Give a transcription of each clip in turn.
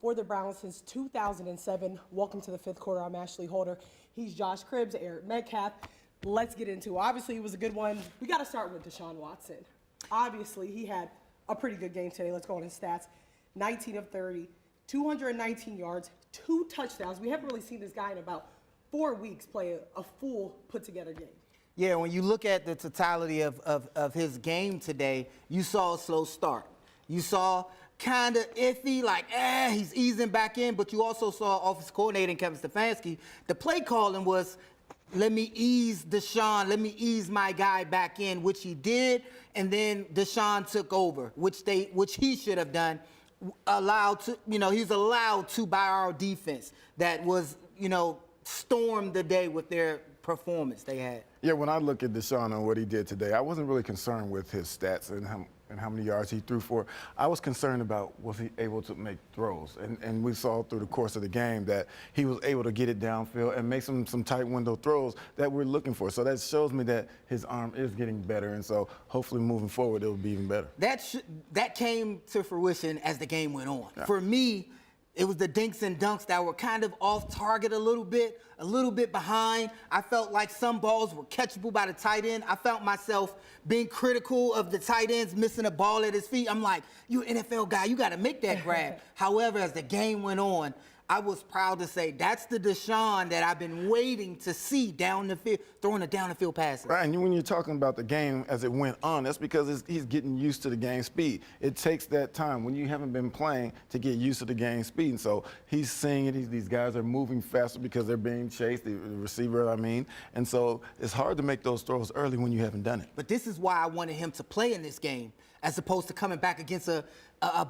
for the Browns since 2007. Welcome to the fifth quarter. I'm Ashley Holder. He's Josh Cribbs, Eric Metcalf. Let's get into it. Obviously, it was a good one. We got to start with Deshaun Watson. Obviously, he had a pretty good game today. Let's go on his stats. 19 of 30, 219 yards, 2 touchdowns. We haven't really seen this guy in about 4 weeks play a full put-together game. Yeah, when you look at the totality of his game today, you saw a slow start. You saw kind of iffy, like, he's easing back in, but you also saw offensive coordinator Kevin Stefanski. The play calling was, let me ease Deshaun, let me ease my guy back in, which he did, and then Deshaun took over, which he should have done. He's allowed to by our defense that was, stormed the day with their performance they had. Yeah, when I look at Deshaun and what he did today, I wasn't really concerned with his stats and how many yards he threw for. I was concerned about was he able to make throws. And we saw through the course of the game that he was able to get it downfield and make some tight window throws that we're looking for. So that shows me that his arm is getting better. And so hopefully moving forward, it'll be even better. That came to fruition as the game went on. Yeah. For me, it was the dinks and dunks that were kind of off target a little bit behind. I felt like some balls were catchable by the tight end. I felt myself being critical of the tight ends missing a ball at his feet. I'm like, you an NFL guy, you got to make that grab. However, as the game went on, I was proud to say that's the Deshaun that I've been waiting to see down the field, throwing a down the field passes. Right, and when you're talking about the game as it went on, that's because he's getting used to the game speed. It takes that time when you haven't been playing to get used to the game speed. And so he's seeing it. These guys are moving faster because they're being chased, the receiver, And so it's hard to make those throws early when you haven't done it. But this is why I wanted him to play in this game as opposed to coming back against a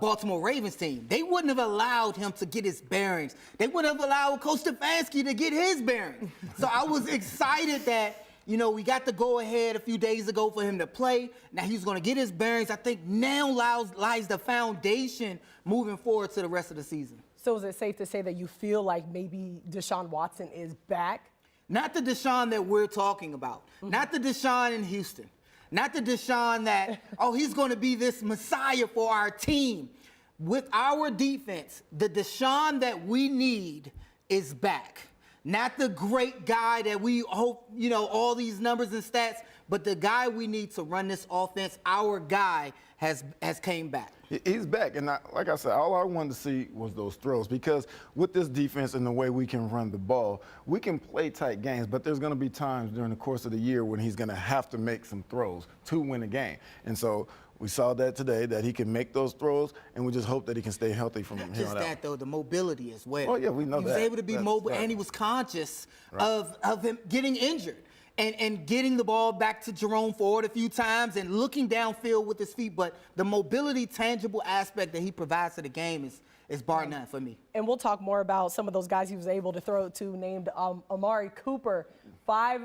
Baltimore Ravens team. They wouldn't have allowed him to get his bearings. They wouldn't have allowed Coach Stefanski to get his bearings. So I was excited that, we got the go-ahead a few days ago for him to play. Now he's going to get his bearings. I think now lies the foundation moving forward to the rest of the season. So is it safe to say that you feel like maybe Deshaun Watson is back? Not the Deshaun that we're talking about. Mm-hmm. Not the Deshaun in Houston. Not the Deshaun that, he's going to be this messiah for our team. With our defense, the Deshaun that we need is back. Not the great guy that we hope, all these numbers and stats, but the guy we need to run this offense, our guy has came back. He's back, and like I said, all I wanted to see was those throws because with this defense and the way we can run the ball, we can play tight games, but there's going to be times during the course of the year when he's going to have to make some throws to win a game. And so we saw that today, that he can make those throws, and we just hope that he can stay healthy from here on out. Not just that, though, the mobility as well. Oh, yeah, we know that. He was able to be mobile, and he was conscious of him getting injured. And getting the ball back to Jerome Ford a few times and looking downfield with his feet. But the mobility, tangible aspect that he provides to the game is bar none for me. And we'll talk more about some of those guys he was able to throw to, named Amari Cooper. 5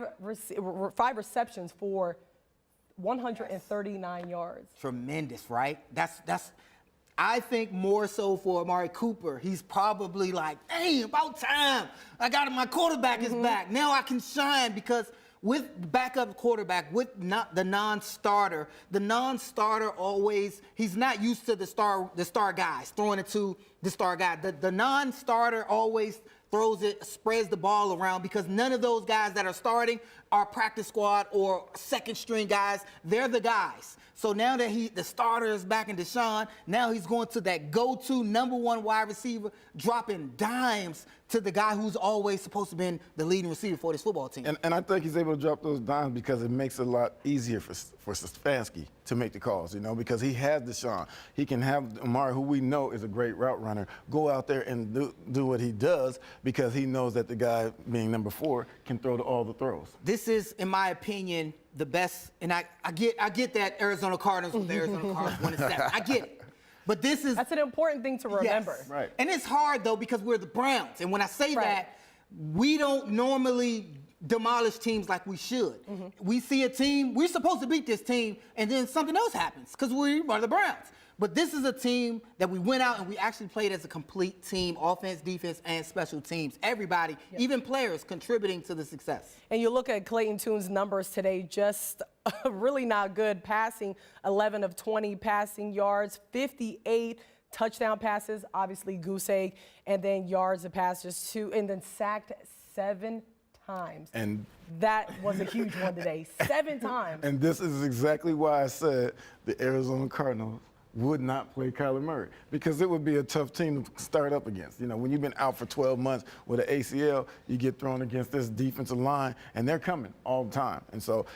receptions for 139 yards. Tremendous, right? That's. I think more so for Amari Cooper. He's probably like, hey, about time. I got it. My quarterback is back. Now I can shine because with backup quarterback, with the non-starter always, he's not used to the star guys, throwing it to the star guy. The non-starter always throws it, spreads the ball around because none of those guys that are starting are practice squad or second string guys. They're the guys. So now that the starter is back in Deshaun, now he's going to that go-to number 1 wide receiver, dropping dimes to the guy who's always supposed to be the leading receiver for this football team. And I think he's able to drop those dimes because it makes it a lot easier for Stefanski to make the calls, because he has Deshaun. He can have Amari, who we know is a great route runner, go out there and do what he does because he knows that the guy being number 4 can throw all the throws. This is, in my opinion, the best, and I get that Arizona Cardinals with the Arizona Cardinals 1-7. I get it. But that's an important thing to remember. Yes. Right. And it's hard, though, because we're the Browns. And when I say that, we don't normally demolish teams like we should. We see a team, we're supposed to beat this team, and then something else happens because we are the Browns. But this is a team that we went out and we actually played as a complete team, offense, defense, and special teams. Everybody, even players, contributing to the success. And you look at Clayton Tune's numbers today, just really not good passing. 11 of 20 passing yards, 58 touchdown passes, obviously goose egg, and then yards of passes too, and then sacked 7 times. And that was a huge one today. 7 times. And this is exactly why I said the Arizona Cardinals would not play Kyler Murray, because it would be a tough team to start up against. You know, when you've been out for 12 months with an ACL, you get thrown against this defensive line, and they're coming all the time. And so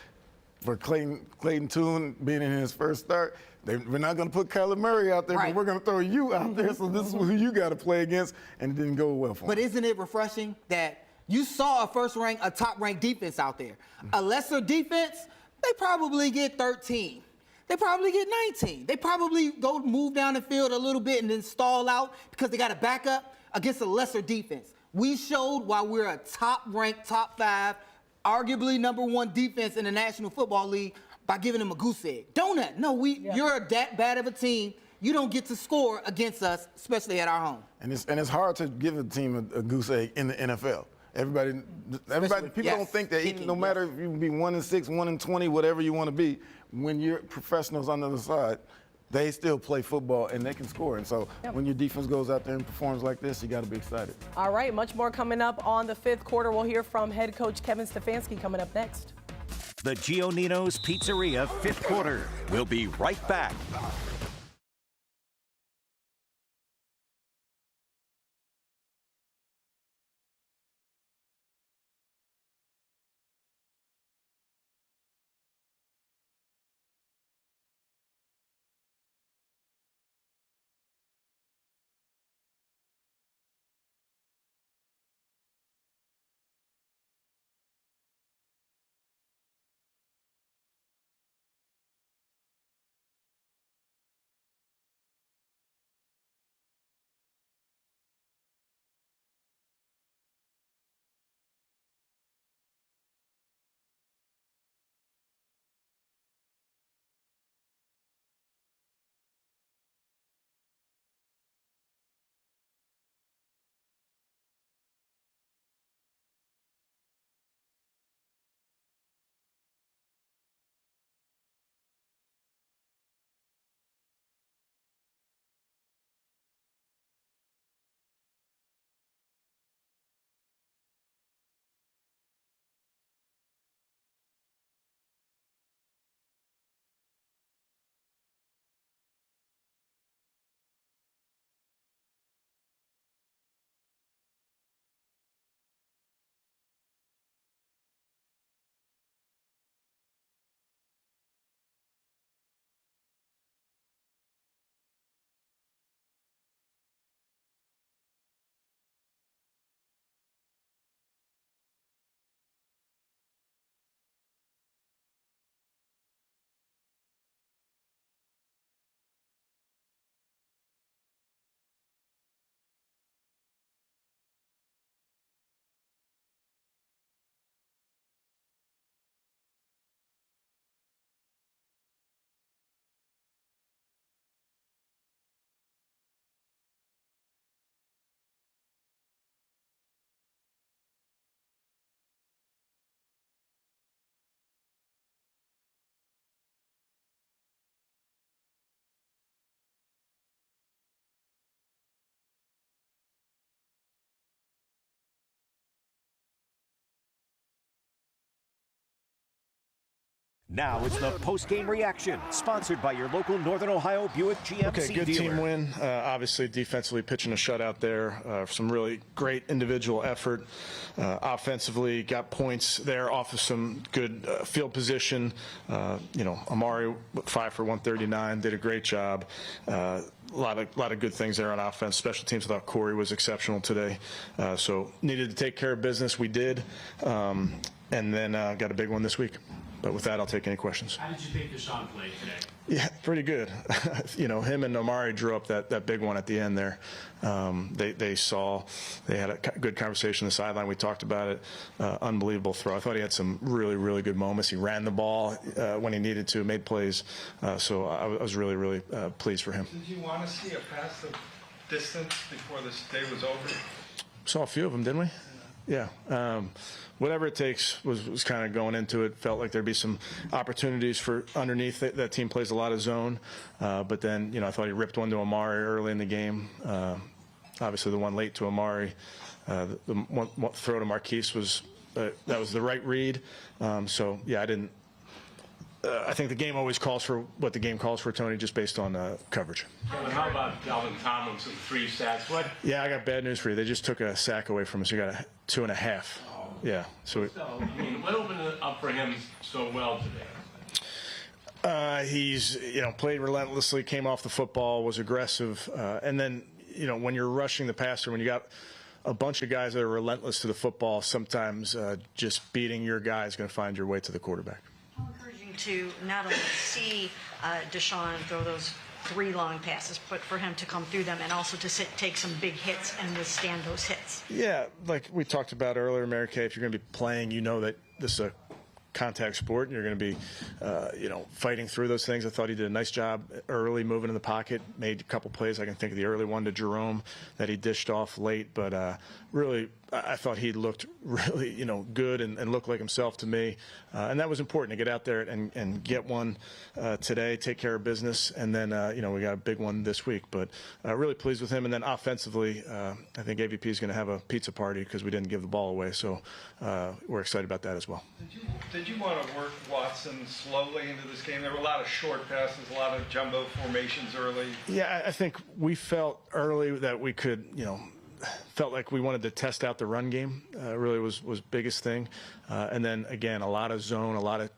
for Clayton Tune being in his first start, we're not going to put Kyler Murray out there, but we're going to throw you out there, so this is who you got to play against, and it didn't go well for him. But isn't it refreshing that you saw a top-ranked defense out there? A lesser defense, they probably get 13. They probably get 19. They probably move down the field a little bit and then stall out because they got a backup against a lesser defense. We showed why we're a top-ranked, top 5, arguably #1 defense in the National Football League by giving them a goose egg. Donut. No, you're that bad of a team. You don't get to score against us, especially at our home. And it's hard to give a team a goose egg in the NFL. People don't think that no matter if you be 1-6, 1-20, whatever you want to be, when you're professionals on the other side, they still play football and they can score. And so when your defense goes out there and performs like this, you got to be excited. All right, much more coming up on the 5th quarter. We'll hear from head coach Kevin Stefanski coming up next. The Giannino's Pizzeria 5th quarter. We'll be right back. Now it's the post-game reaction, sponsored by your local Northern Ohio Buick GMC Okay, good dealer. team win. Obviously, defensively pitching a shutout there. Some really great individual effort. Offensively, got points there off of some good field position. Amari 5 for 139, did a great job. A lot of good things there on offense. Special teams, I thought Corey was exceptional today. So needed to take care of business. We did. And then got a big one this week. But with that, I'll take any questions. How did you think Deshaun played today? Yeah, pretty good. Him and Amari drew up that big one at the end there. They had a good conversation on the sideline. We talked about it. Unbelievable throw. I thought he had some really, really good moments. He ran the ball when he needed to, made plays. So I was really, really pleased for him. Did you want to see a pass of distance before this day was over? Saw a few of them, didn't we? Yeah, whatever it takes was kind of going into it. Felt like there'd be some opportunities for underneath. That team plays a lot of zone, but then I thought he ripped one to Amari early in the game. Obviously, the one late to Amari, the one throw to Marquise was that was the right read. So yeah, I didn't. I think the game always calls for what the game calls for, Tony, just based on coverage. Kevin, how about Dalvin Tomlinson, 3 sacks? What? Yeah, I got bad news for you. They just took a sack away from us. We got a 2.5. Yeah. So What opened it up for him so well today? he's played relentlessly, came off the football, was aggressive, and then when you're rushing the passer, when you got a bunch of guys that are relentless to the football, sometimes just beating your guy is going to find your way to the quarterback. How encouraging to not only see Deshaun throw those 3 long passes, but for him to come through them and also to take some big hits and withstand those hits. Yeah, like we talked about earlier, Mary Kay, if you're going to be playing, that this is a contact sport, and you're going to be, fighting through those things. I thought he did a nice job early, moving in the pocket, made a couple plays. I can think of the early one to Jerome that he dished off late, but really, I thought he looked really, good and looked like himself to me, and that was important to get out there and get one today, take care of business, and then we got a big one this week. But really pleased with him, and then offensively, I think AVP is going to have a pizza party because we didn't give the ball away, so we're excited about that as well. Did you want to work Watson slowly into this game? There were a lot of short passes, a lot of jumbo formations early. Yeah, I think we felt early that we could, felt like we wanted to test out the run game. Really was biggest thing, and then again a lot of zone, a lot of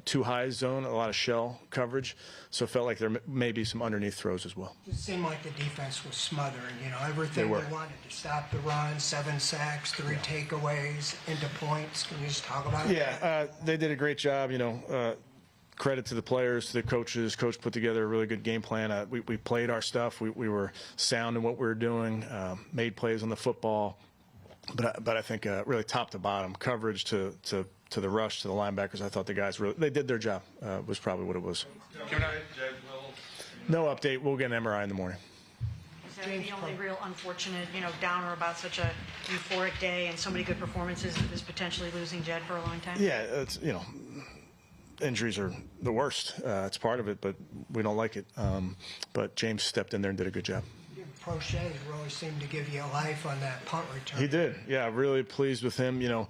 too high zone, a lot of shell coverage. So it felt like there may be some underneath throws as well. It seemed like the defense was smothering. Everything they wanted to stop the run. 7 sacks, 3 takeaways into points. Can you just talk about it? Yeah, they did a great job. Credit to the players, to the coaches. Coach put together a really good game plan. We played our stuff. We were sound in what we were doing, made plays on the football. But I think really top to bottom, coverage to the rush, to the linebackers, I thought the guys they did their job, was probably what it was. No update. We'll get an MRI in the morning. Is that the only real unfortunate, downer about such a euphoric day and so many good performances is potentially losing Jed for a long time? Yeah, it's, injuries are the worst. It's part of it, but we don't like it. But James stepped in there and did a good job. Prochet really seemed to give you a life on that punt return. He did. Yeah, really pleased with him.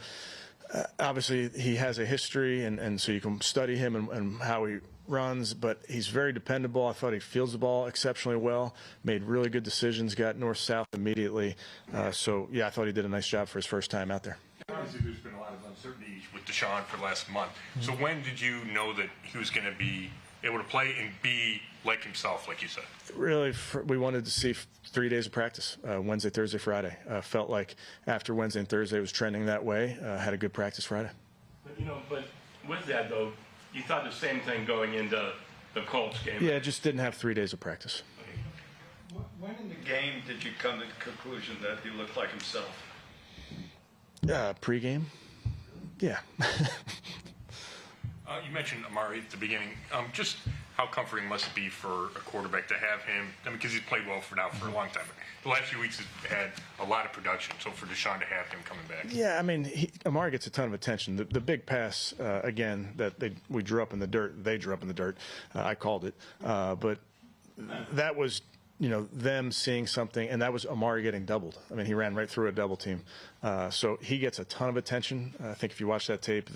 Obviously he has a history, and so you can study him and how he runs, but he's very dependable. I thought he fields the ball exceptionally well, made really good decisions, got north-south immediately. So, yeah, I thought he did a nice job for his first time out there. Obviously, there's been a lot of uncertainty with Deshaun for the last month. So when did you know that he was going to be able to play and be like himself, like you said? Really, we wanted to see 3 days of practice, Wednesday, Thursday, Friday. Felt like after Wednesday and Thursday it was trending that way. Had a good practice Friday. But with that, though, you thought the same thing going into the Colts game. Yeah, just didn't have 3 days of practice. When in the game did you come to the conclusion that he looked like himself? Pre-game? Yeah. You mentioned Amari at the beginning. Just how comforting must it be for a quarterback to have him? Because he's played well for a long time. The last few weeks has had a lot of production. So for Deshaun to have him coming back. Yeah, I mean, Amari gets a ton of attention. The big pass, again, that we drew up in the dirt, they drew up in the dirt. I called it. But that was, them seeing something, and that was Amari getting doubled. I mean, he ran right through a double team. So he gets a ton of attention. I think if you watch that tape,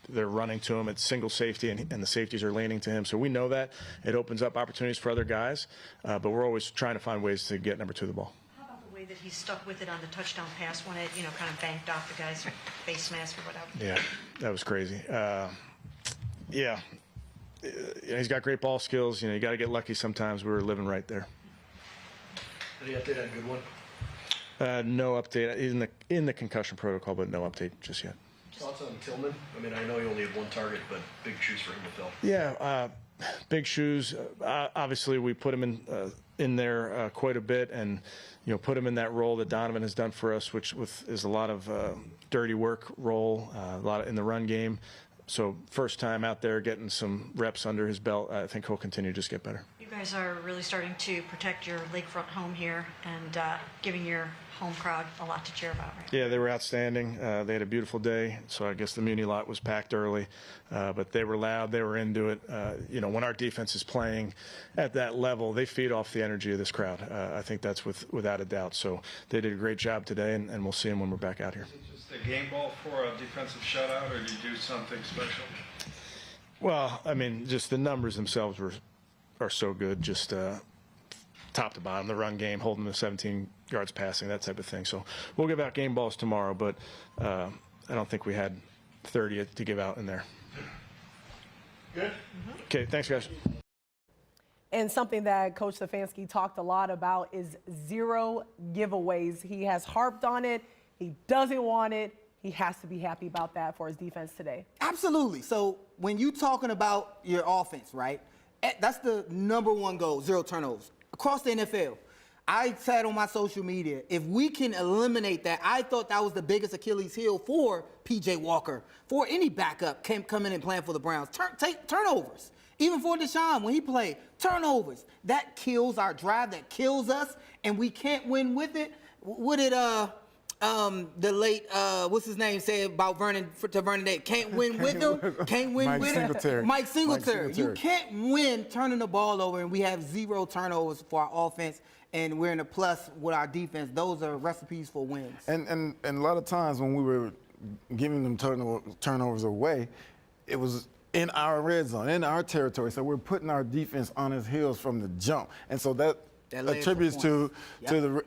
they're running to him. It's single safety, and the safeties are leaning to him. So we know that. It opens up opportunities for other guys, but we're always trying to find ways to get number 2 the ball. How about the way that he stuck with it on the touchdown pass when it, kind of banked off the guy's face mask or whatever? Yeah, that was crazy. Yeah. He's got great ball skills. You got to get lucky sometimes. We were living right there. Any update on Goodwin? No update. In the concussion protocol, but no update just yet. Thoughts on Tillman? I mean, I know he only had 1 target, but big shoes for him to fill. Yeah, big shoes. Obviously, we put him in there quite a bit, and put him in that role that Donovan has done for us, which is a lot of dirty work role, a lot in the run game. So first time out there, getting some reps under his belt. I think he'll continue to just get better. You guys are really starting to protect your lakefront home here and giving your home crowd a lot to cheer about, right? Yeah, they were outstanding. They had a beautiful day, so I guess the Muni lot was packed early, but they were loud. They were into it. When our defense is playing at that level, they feed off the energy of this crowd. I think that's without a doubt. So they did a great job today, and we'll see them when we're back out here. Is it just a game ball for a defensive shutout, or did you do something special? Well, I mean, just the numbers themselves are so good, just top to bottom, the run game, holding the 17 yards passing, that type of thing. So we'll give out game balls tomorrow, but I don't think we had 30 to give out in there. Good. Okay, thanks, guys. And something that Coach Stefanski talked a lot about is 0 giveaways. He has harped on it. He doesn't want it. He has to be happy about that for his defense today. Absolutely. So when you're talking about your offense, right, that's the #1 goal, 0 turnovers. Across the NFL, I said on my social media, if we can eliminate that, I thought that was the biggest Achilles heel for P.J. Walker, for any backup coming in and playing for the Browns. Take turnovers. Even for Deshaun, when he played, turnovers. That kills our drive, that kills us, and we can't win with it. What did the late, what's his name, say about Vernon Day? Can't win with him, can't win Mike with Singletary. him. Mike Singletary. Mike You Singletary. can't win turning the ball over, and we have 0 turnovers for our offense, and we're in a plus with our defense. Those are recipes for wins. And a lot of times when we were giving them turnovers away, it was in our red zone, in our territory. So we're putting our defense on his heels from the jump. And so that attributes to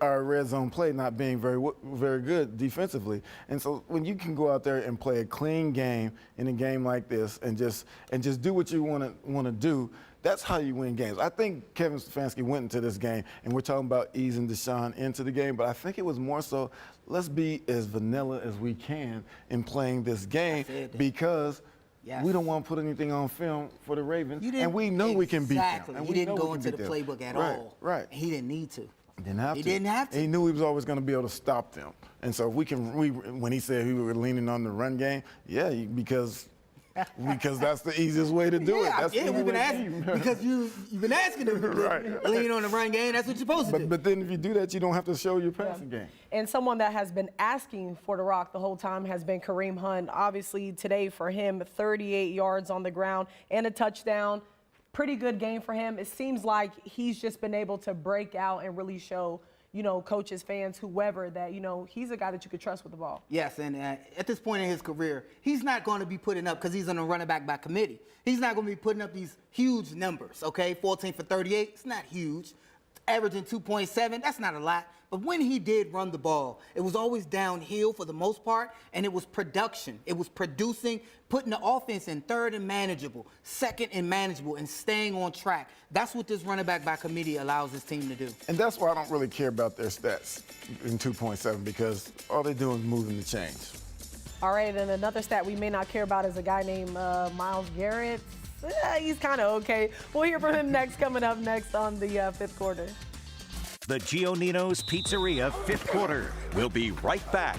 our red zone play not being very good defensively. And so when you can go out there and play a clean game in a game like this and just do what you want to do, that's how you win games. I think Kevin Stefanski went into this game, and we're talking about easing Deshaun into the game, but I think it was more so, let's be as vanilla as we can in playing this game because we don't want to put anything on film for the Ravens, and we know we can beat them. And he didn't go into the playbook at all. Right. He didn't need to. Didn't have He to. didn't have to. And he knew he was always going to be able to stop them. And so when he said we were leaning on the run game, because that's the easiest way to do it. That's we've been asking because you've been asking him to lean on the run game. That's what you're supposed to do. But then if you do that, you don't have to show your passing game. And someone that has been asking for the rock the whole time has been Kareem Hunt. Obviously today for him, 38 yards on the ground and a touchdown. Pretty good game for him. It seems like he's just been able to break out and really show, coaches, fans, whoever, that, he's a guy that you could trust with the ball. Yes, and at this point in his career, he's not going to be putting up, because he's on a running back by committee, he's not going to be putting up these huge numbers, okay? 14 for 38, it's not huge. Averaging 2.7, that's not a lot. But when he did run the ball, it was always downhill for the most part, and it was production. It was producing, putting the offense in third and manageable, second and manageable, and staying on track. That's what this running back by committee allows this team to do. And that's why I don't really care about their stats in 2.7, because all they're doing is moving the chains. All right, and another stat we may not care about is a guy named Myles Garrett. He's kind of okay. We'll hear from him coming up next on the fifth quarter. The Giannino's Pizzeria fifth quarter. We'll be right back.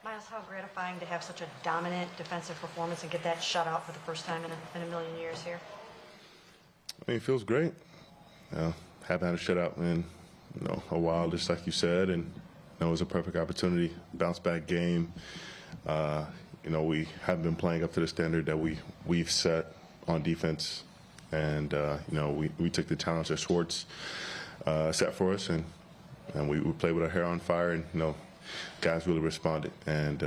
Miles, how gratifying to have such a dominant defensive performance and get that shutout for the first time in a million years here? I mean, it feels great. Haven't had a shutout in a while, just like you said, and it was a perfect opportunity, bounce back game. We haven't been playing up to the standard that we've set on defense, and we took the challenge that Schwartz set for us, and we played with our hair on fire, and guys really responded, and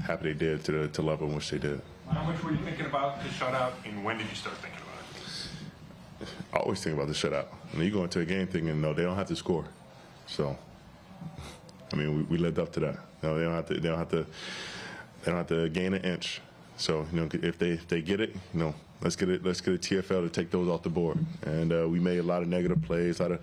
happy they did to the level in which they did. How much were you thinking about the shutout, and when did you start thinking about it? I always think about the shutout. You go into a game thinking, no, they don't have to score. So, I mean, we lived up to that. They don't have to gain an inch. So, if they get it, let's get a TFL to take those off the board. And we made a lot of negative plays, a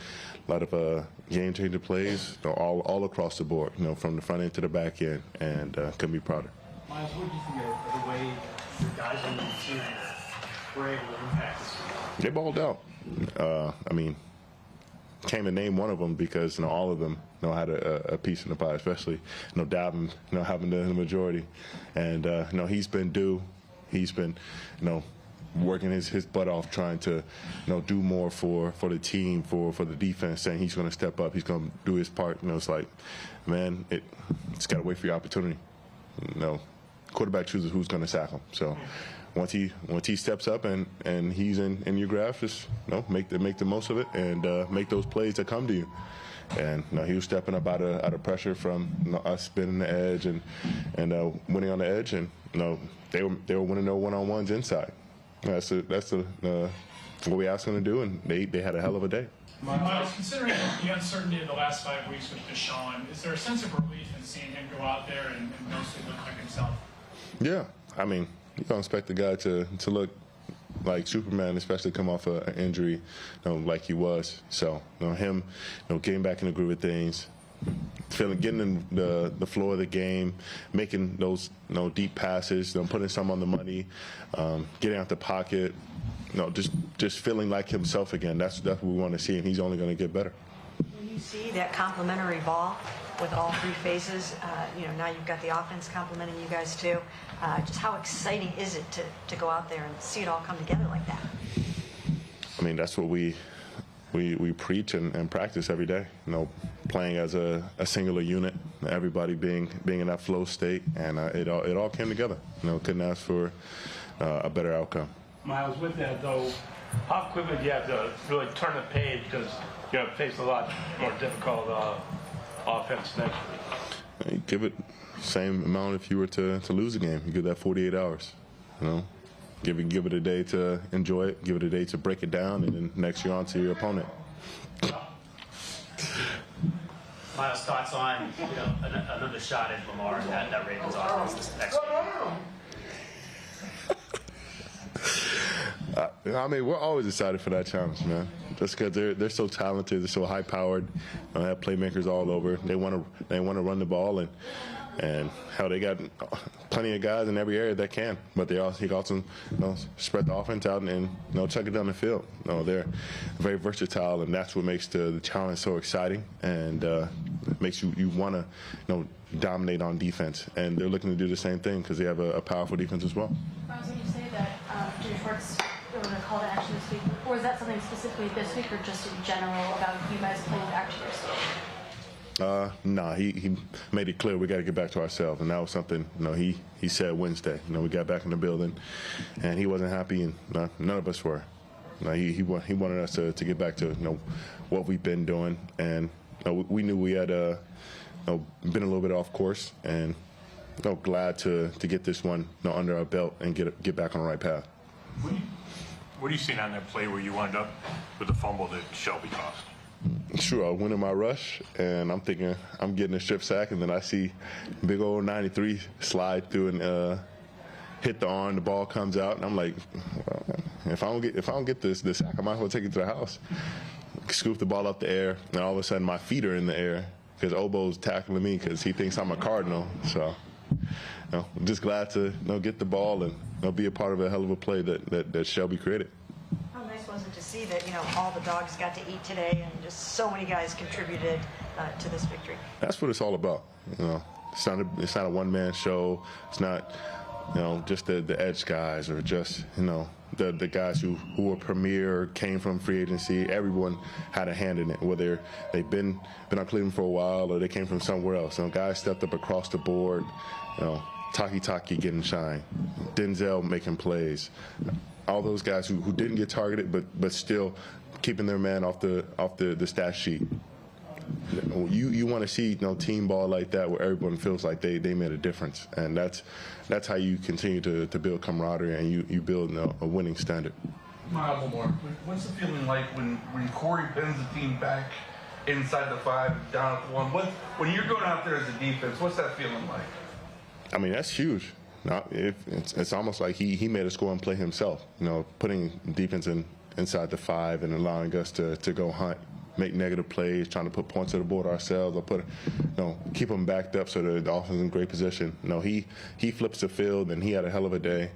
lot of game-changer plays, all across the board, from the front end to the back end, and couldn't be prouder. Miles, what did you think of the way the guys on the team were able to impact this game? They balled out. Can't even name one of them because all of them had a piece in the pie, especially Dalvin having the majority, and he's been working his butt off trying to do more for the team, for the defense, saying he's going to step up, he's going to do his part. It's like, man, it's got to wait for your opportunity. Quarterback chooses who's going to sack him. So once he steps up and he's in your grasp, just make the most of it and make those plays that come to you. And he was stepping up out of pressure from us spinning the edge and winning on the edge, and they were winning their one-on-ones inside. That's what we asked them to do, and they had a hell of a day. Miles, considering the uncertainty of the last 5 weeks with Deshaun, is there a sense of relief in seeing him go out there and mostly look like himself? Yeah, I mean, you don't expect the guy to look like Superman, especially come off an injury, like he was. So, him, getting back in the groove of things, getting in the floor of the game, making those deep passes, putting some on the money, getting out the pocket, just feeling like himself again. That's what we want to see, and he's only going to get better. When you see that complementary ball with all three phases, now you've got the offense complementing you guys too. Just how exciting is it to go out there and see it all come together like that? I mean, that's what we preach and practice every day. Playing as a singular unit, everybody being in that flow state, and it all came together. Couldn't ask for a better outcome. Miles, with that though, how quickly do you have to really turn the page because you have faced a lot more difficult offense next week? You give it the same amount if you were to lose a game. You give that 48 hours. Give it a day to enjoy it. Give it a day to break it down, and then next you're on to your opponent. Miles, thoughts on another shot at Lamar and that Ravens offense this next game? I mean, we're always excited for that challenge, man. Just because they're so talented, they're so high-powered. They have playmakers all over. They want to run the ball, and hell, they got plenty of guys in every area that can. But he also spread the offense out and chuck it down the field. They're very versatile, and that's what makes the challenge so exciting, and makes you want to dominate on defense. And they're looking to do the same thing because they have a powerful defense as well. Miles, when you say that Jimmy Schwartz was a call to action this week, or is that something specifically this week, or just in general about you guys playing back to yourself? Nah, he made it clear we got to get back to ourselves, and that was something he said Wednesday. We got back in the building, and he wasn't happy, and none of us were. He wanted us to get back to what we've been doing, and we knew we had been a little bit off course, and glad to get this one under our belt and get back on the right path. What are you seeing on that play where you wound up with the fumble that Shelby caused? Sure, I went in my rush, and I'm thinking I'm getting a strip sack, and then I see big old 93 slide through and hit the arm. The ball comes out, and I'm like, well, if I don't get this sack, I might as well take it to the house. Scoop the ball up the air, and all of a sudden my feet are in the air because Obo's tackling me because he thinks I'm a Cardinal. So, I'm just glad to get the ball and be a part of a hell of a play that Shelby created. How nice was it to see that all the dogs got to eat today and just so many guys contributed to this victory? That's what it's all about. It's not a one-man show. It's not, just the edge guys or just, the guys who were premier, came from free agency. Everyone had a hand in it, whether they've been on Cleveland for a while or they came from somewhere else. Guys stepped up across the board. Taki getting shine, Denzel making plays. All those guys who didn't get targeted, but still keeping their man off the stat sheet. You want to see team ball like that where everyone feels like they made a difference, and that's how you continue to build camaraderie and you build a winning standard. Miles, one more. What's the feeling like when Corey pins the team back inside the 5, down at the 1? When you're going out there as a defense, what's that feeling like? I mean, that's huge. It's almost like he made a score and play himself. Putting defense inside the 5 and allowing us to go hunt, make negative plays, trying to put points on the board ourselves, or keep them backed up so that the offense is in great position. He flips the field and he had a hell of a day,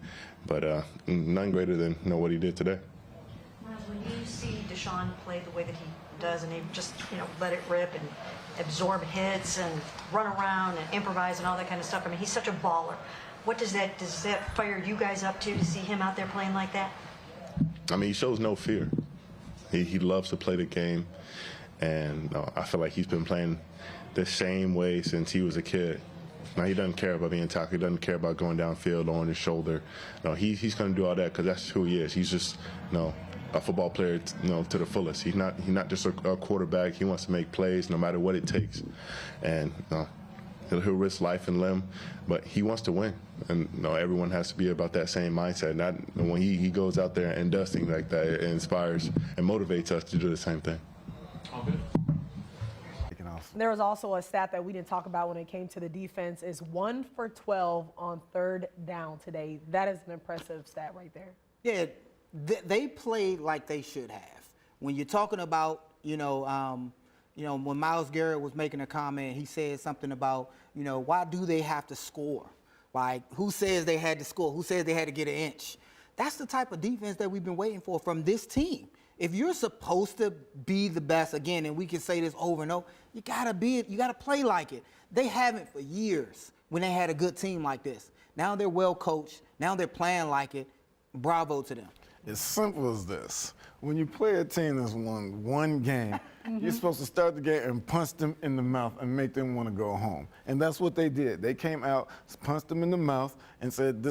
but none greater than what he did today. When you see Deshaun play the way that he does, and he just let it rip and absorb hits and run around and improvise and all that kind of stuff. I mean, he's such a baller. What does that fire you guys up to see him out there playing like that? I mean, he shows no fear. He loves to play the game, and I feel like he's been playing the same way since he was a kid. Now, he doesn't care about being tackled. He doesn't care about going downfield or on his shoulder. He's going to do all that because that's who he is. He's just a football player, to the fullest. He's not just a quarterback. He wants to make plays no matter what it takes, and he'll risk life and limb, but he wants to win. And everyone has to be about that same mindset. Not when he goes out there and does things like that, it inspires and motivates us to do the same thing. There was also a stat that we didn't talk about when it came to the defense is 1 for 12 on 3rd down today. That is an impressive stat right there. Yeah, they played like they should have. When you're talking about, when Myles Garrett was making a comment, he said something about, why do they have to score? Like, who says they had to score? Who says they had to get an inch? That's the type of defense that we've been waiting for from this team. If you're supposed to be the best, again, and we can say this over and over, you gotta play like it. They haven't for years when they had a good team like this. Now they're well coached. Now they're playing like it. Bravo to them. As simple as this. When you play a team that's won one game, you're supposed to start the game and punch them in the mouth and make them want to go home. And that's what they did. They came out, punched them in the mouth, and said,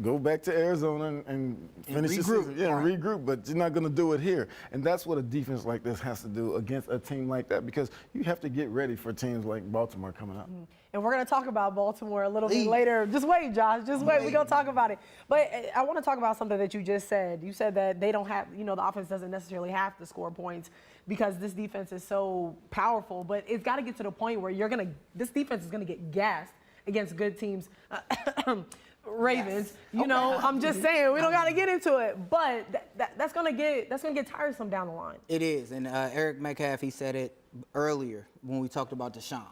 go back to Arizona and finish your season. Yeah, and regroup, but you're not going to do it here. And that's what a defense like this has to do against a team like that, because you have to get ready for teams like Baltimore coming up. And we're going to talk about Baltimore a little bit later. Just wait, Josh. Just wait. We're going to talk about it. But I want to talk about something that you just said. You said that they don't have, the offense doesn't necessarily have to score points because this defense is so powerful. But it's got to get to the point where this defense is going to get gassed against good teams. Ravens, yes. I'm just saying, we don't got to get into it. But that's going to get tiresome down the line. It is. And Eric Metcalf, he said it earlier when we talked about Deshaun.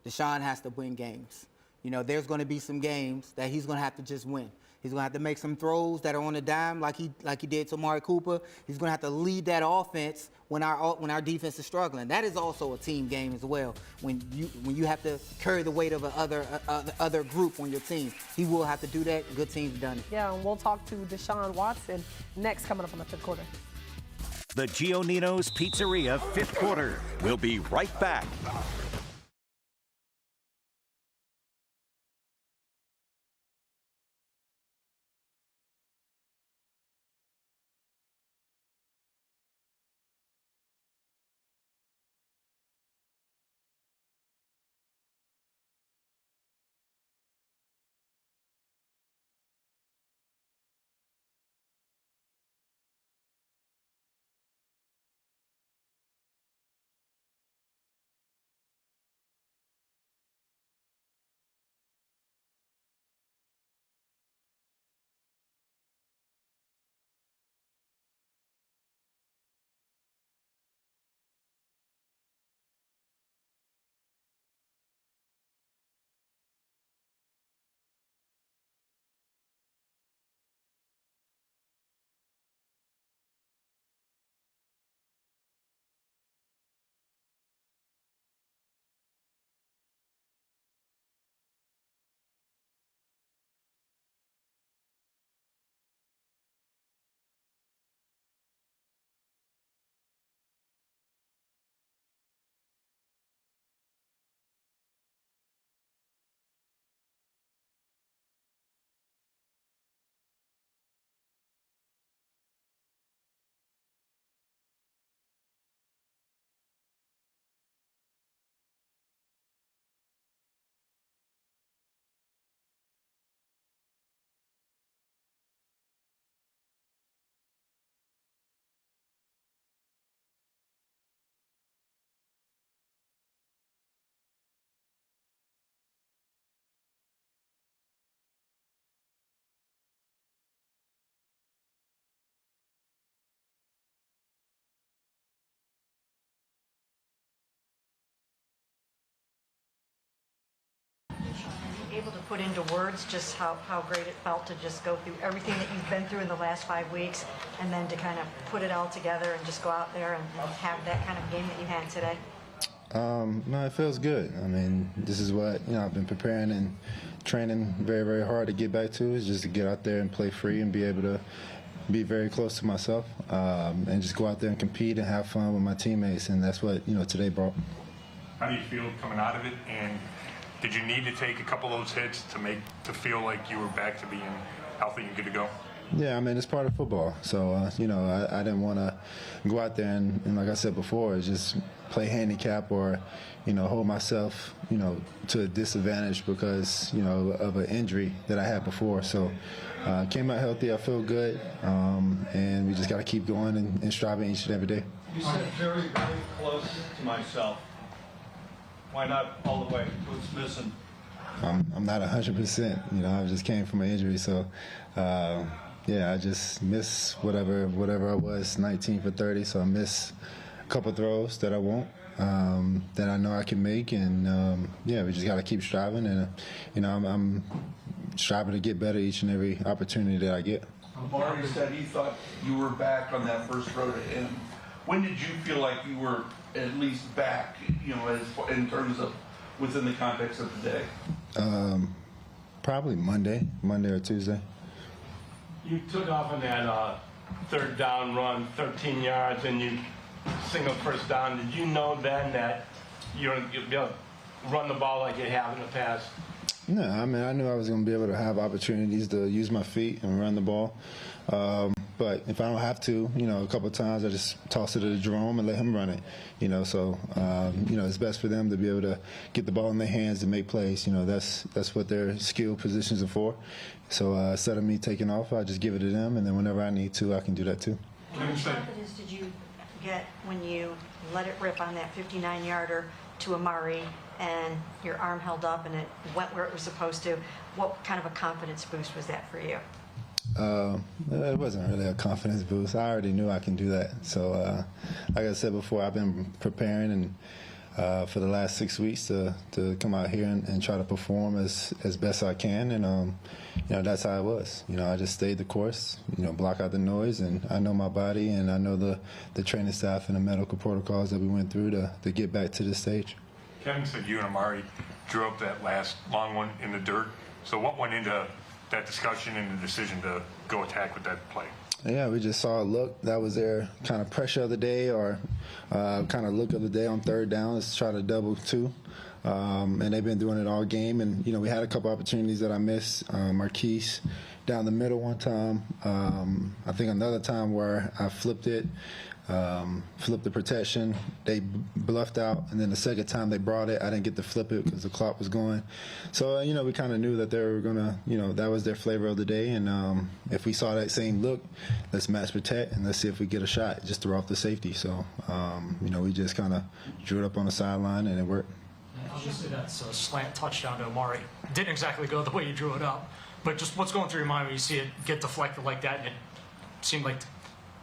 Deshaun has to win games. There's going to be some games that he's going to have to just win. He's going to have to make some throws that are on a dime like he did to Amari Cooper. He's going to have to lead that offense when our defense is struggling. That is also a team game as well. When you have to carry the weight of other group on your team, he will have to do that. Good teams have done it. Yeah, and we'll talk to Deshaun Watson next, coming up on the 5th quarter. The Giannino's Pizzeria 5th quarter. We'll be right back. able to put into words just how great it felt to just go through everything that you've been through in the last 5 weeks and then to kind of put it all together and just go out there and have that kind of game that you had today? No, it feels good. I mean, this is what, I've been preparing and training very, very hard to get back to, is just to get out there and play free and be able to be very close to myself and just go out there and compete and have fun with my teammates. And that's what, today brought. How do you feel coming out of it? And did you need to take a couple of those hits to feel like you were back to being healthy and good to go? Yeah, I mean, it's part of football. So, I didn't want to go out there and like I said before, just play handicap or, hold myself, to a disadvantage because, of an injury that I had before. So, came out healthy. I feel good. And we just got to keep going and striving each and every day. You said very, very close to myself. Why not all the way? What's missing? I'm not 100%. I just came from an injury, so I just miss whatever I was, 19 for 30. So I miss a couple throws that I won't, that I know I can make, and we just got to keep striving, and I'm striving to get better each and every opportunity that I get. Amari said he thought you were back on that first throw to him. When did you feel like you were at least back, in terms of within the context of the day? Probably Monday or Tuesday. You took off on that third down run, 13 yards, and you single first down. Did you know then that you'd be able to run the ball like you have in the past? No, I mean, I knew I was going to be able to have opportunities to use my feet and run the ball. But if I don't have to, a couple of times I just toss it to Jerome and let him run it. So it's best for them to be able to get the ball in their hands and make plays. That's what their skill positions are for. So instead of me taking off, I just give it to them, and then whenever I need to, I can do that too. How much confidence did you get when you let it rip on that 59-yarder to Amari and your arm held up and it went where it was supposed to? What kind of a confidence boost was that for you? It wasn't really a confidence boost. I already knew I can do that. So, like I said before, I've been preparing and for the last 6 weeks to come out here and try to perform as best I can. And, that's how it was. I just stayed the course, block out the noise. And I know my body, and I know the training staff and the medical protocols that we went through to get back to this stage. Kevin said you and Amari drew up that last long one in the dirt. So what went into that discussion and the decision to go attack with that play? Yeah, we just saw a look. That was their kind of pressure of the day, or kind of look of the day on third down. Let's try to double two. And they've been doing it all game. And, we had a couple opportunities that I missed. Marquise down the middle one time. I think another time where I flipped it. Flipped the protection, they bluffed out, and then the second time they brought it, I didn't get to flip it because the clock was going. So, we kind of knew that they were going to, that was their flavor of the day, and if we saw that same look, let's match protect, and let's see if we get a shot, just throw off the safety. So, we just kind of drew it up on the sideline, and it worked. Obviously, that's a slant touchdown to Amari. It didn't exactly go the way you drew it up, but just what's going through your mind when you see it get deflected like that, and it seemed like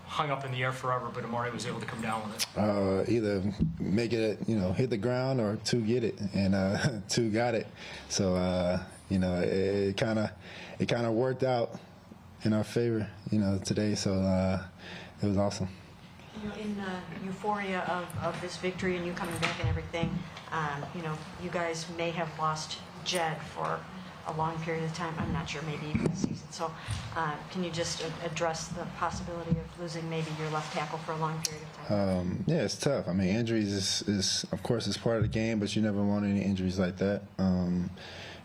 hung up in the air forever, but Amari was able to come down with it? Either make it, hit the ground, or two get it, and two got it. So, it kind of worked out in our favor, today. So it was awesome. In the euphoria of this victory and you coming back and everything, you guys may have lost Jed for a long period of time. I'm not sure, maybe even the season. So can you just address the possibility of losing maybe your left tackle for a long period of time? Yeah, it's tough. I mean, injuries is of course, it's part of the game, but you never want any injuries like that.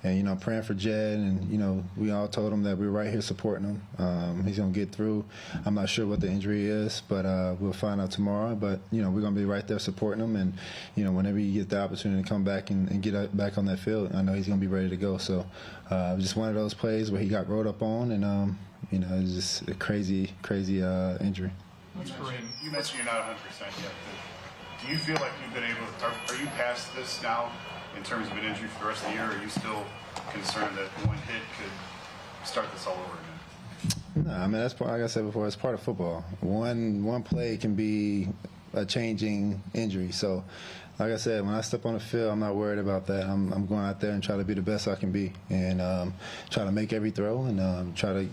And, praying for Jed, and, we all told him that we're right here supporting him. He's going to get through. I'm not sure what the injury is, but we'll find out tomorrow. But, we're going to be right there supporting him. And, whenever you get the opportunity to come back and get back on that field, I know he's going to be ready to go. So just one of those plays where he got rolled up on, and, it was just a crazy injury. You mentioned you're not 100% yet. Do you feel like you've been able to, are you past this now in terms of an injury for the rest of the year, or are you still concerned that one hit could start this all over again? No, I mean, that's part, like I said before, it's part of football. One play can be a changing injury. So, like I said, when I step on the field, I'm not worried about that. I'm going out there and try to be the best I can be, and try to make every throw, and try to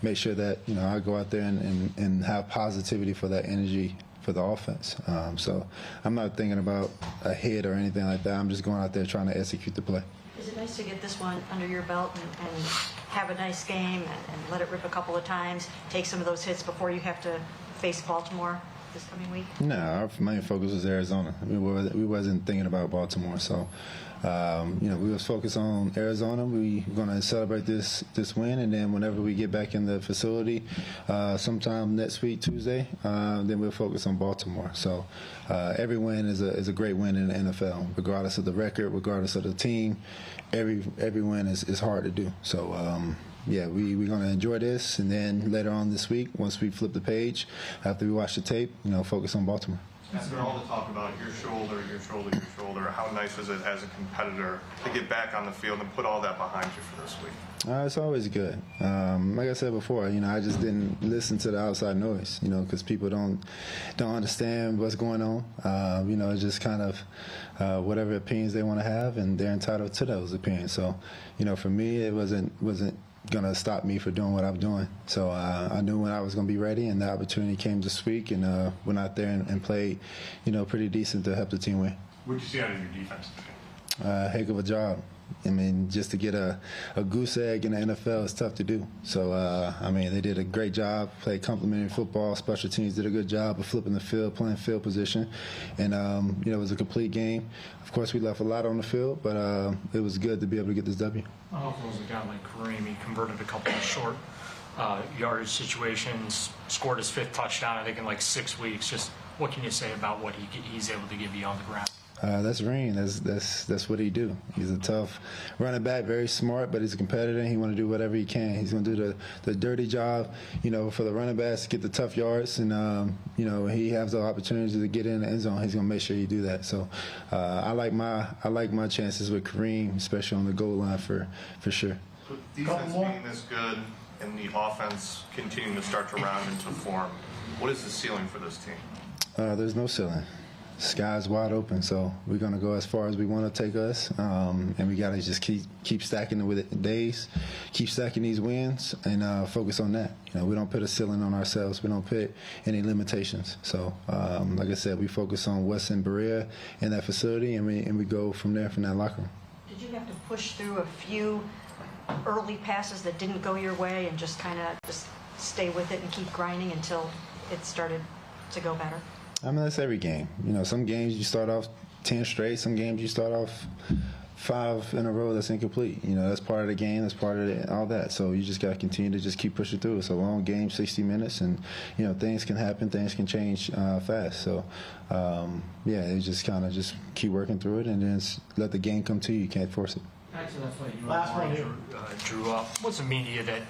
make sure that I go out there and have positivity for that energy for the offense. So I'm not thinking about a hit or anything like that. I'm just going out there trying to execute the play. Is it nice to get this one under your belt and have a nice game and let it rip a couple of times, take some of those hits before you have to face Baltimore this coming week? No, our main focus was Arizona. We wasn't thinking about Baltimore. So, we was focused on Arizona. We were going to celebrate this win, and then whenever we get back in the facility, sometime next week, Tuesday, then we'll focus on Baltimore. So, every win is a great win in the NFL, regardless of the record, regardless of the team. Every win is hard to do. So. We're going to enjoy this, and then later on this week, once we flip the page, after we watch the tape, focus on Baltimore. After all the talk about your shoulder, how nice is it as a competitor to get back on the field and put all that behind you for this week? It's always good. Like I said before, I just didn't listen to the outside noise, because people don't understand what's going on. It's just kind of whatever opinions they want to have, and they're entitled to those opinions. So, for me, it wasn't going to stop me for doing what I'm doing. So I knew when I was going to be ready, and the opportunity came this week, and went out there and played, pretty decent to help the team win. What did you see out of your defense today? Heck of a job. I mean, just to get a goose egg in the NFL is tough to do. So, they did a great job, played complimentary football. Special teams did a good job of flipping the field, playing field position. And, it was a complete game. Of course, we left a lot on the field, but it was good to be able to get this W. I don't know if it was a guy like Kareem. He converted a couple of short yardage situations, scored his 5th touchdown, I think, in like 6 weeks. Just what can you say about what he's able to give you on the ground? That's Reem. That's what he do. He's a tough running back, very smart, but he's a competitor. He want to do whatever he can. He's going to do the dirty job, for the running backs to get the tough yards, and he has the opportunity to get in the end zone. He's going to make sure you do that. So I like my chances with Kareem, especially on the goal line for sure. With defense being this good and the offense continuing to start to round into form, what is the ceiling for this team? There's no ceiling. Sky's wide open, so we're going to go as far as we want to take us, and we got to just keep stacking the days, keep stacking these wins, and focus on that. We don't put a ceiling on ourselves. We don't put any limitations. So, like I said, we focus on what's in Berea in that facility, and we go from there, from that locker room. Did you have to push through a few early passes that didn't go your way and just kind of just stay with it and keep grinding until it started to go better? That's every game. Some games you start off 10 straight. Some games you start off 5 in a row that's incomplete. That's part of the game. That's part of all that. So you just got to continue to just keep pushing through. It's a long game, 60 minutes, and, things can happen. Things can change fast. So, you just kind of just keep working through it, and then let the game come to you. You can't force it. Actually, that's what last one here drew up. What's the media that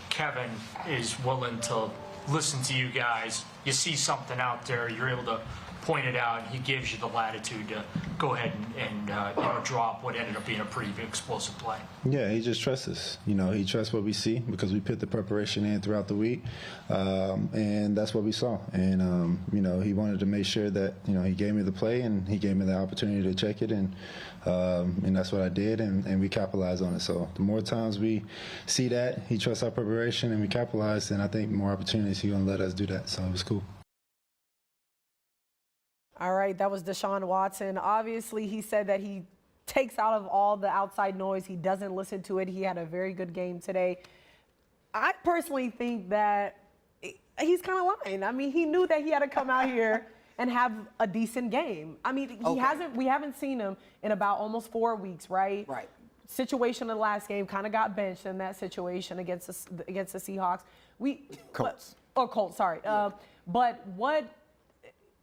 Kevin is willing to listen to you guys? You see something out there, you're able to point it out, and he gives you the latitude to go ahead and drop what ended up being a pretty explosive play. Yeah, he just trusts us. He trusts what we see because we put the preparation in throughout the week, and that's what we saw. And he wanted to make sure that he gave me the play, and he gave me the opportunity to check it, and that's what I did, and we capitalized on it. So the more times we see that he trusts our preparation and we capitalize, then I think more opportunities he's going to let us do that. So it was cool. All right, that was Deshaun Watson. Obviously, he said that he takes out of all the outside noise. He doesn't listen to it. He had a very good game today. I personally think that he's kind of lying. I mean, he knew that he had to come out here and have a decent game. I mean, we haven't seen him in about almost 4 weeks, right? Right. Situation in the last game, kind of got benched in that situation against the Seahawks. Colts, sorry. Yeah. But what